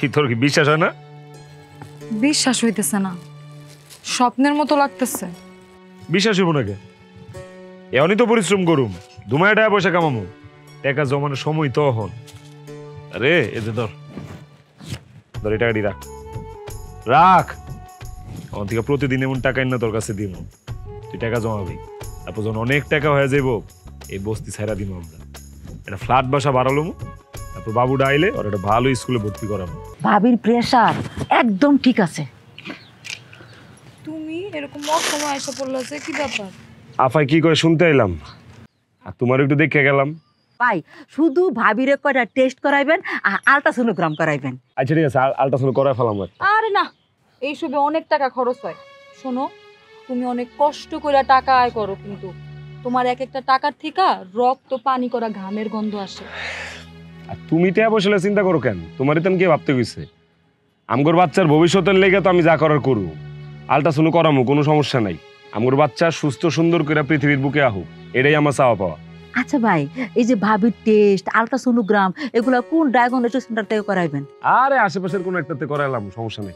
কি তোর কি বিশ্বাস হয় না? বিশ্বাস হইতেছে না, স্বপ্নের মতো লাগতেছে। বিশ্বাস হইব নাকি? এমনই তো পরিশ্রম করুম, ধুমায় টাকা পয়সা কামামু, টাকা জমানোর সময় তো হন। আরে এতে ধর ধর এই টাকাটি রাখ রাখ, আমার থেকে প্রতিদিন এমন টাকা না তোর কাছে দিব, তুই টাকা জমাবি। তারপর যখন অনেক টাকা হয়ে যাইব, এই বস্তি ছাইরা দিব আমরা, একটা ফ্ল্যাট বাসা বাড়ালো, তারপর বাবুটা আইলে ওর একটা ভালো স্কুলে ভর্তি করাবো। ভাবির প্রেসার একদম ঠিক আছে। তুমি এরকম অসময় এসে পড়লো যে, কি ব্যাপার? আফাই কি করে শুনতে এলাম, আর তোমার একটু দেখে গেলাম। ভাই শুধু ভাবিরে কয়টা টেস্ট করাইবেন আর আলট্রাসোনোগ্রাম করাইবেন। আচ্ছা ঠিক আছে, আলট্রাসাউন্ড করায় ফেলাম। আরে না, এইসবে অনেক টাকা খরচ হয়। শোনো, তুমি অনেক কষ্ট করে টাকা আয় করো, কিন্তু তোমার এক একটা টাকার থেকে রক্ত পানি করা ঘামের গন্ধ আসে। আর তুমি তো বসলে চিন্তা করো কেন? তোমারই তো কে ভাবতে গেছে, আমগোর বাচ্চার ভবিষ্যতের লেগে তো আমি যা করার করবো। আলট্রাসাউন্ড করামো, কোনো সমস্যা নাই। আমগোর বাচ্চা সুস্থ সুন্দর করে পৃথিবীর বুকে আহুক, এটাই আমার চাওয়া পাওয়া। আচ্ছা ভাই, এই যে ভাবির টেস্ট আলট্রাসোনোগ্রাম এগুলা কোন ডায়াগনস্টিক সেন্টার থেকে করাইবেন? আরে আশেপাশের কোনো একটাতে করাইলাম, সমস্যা নেই।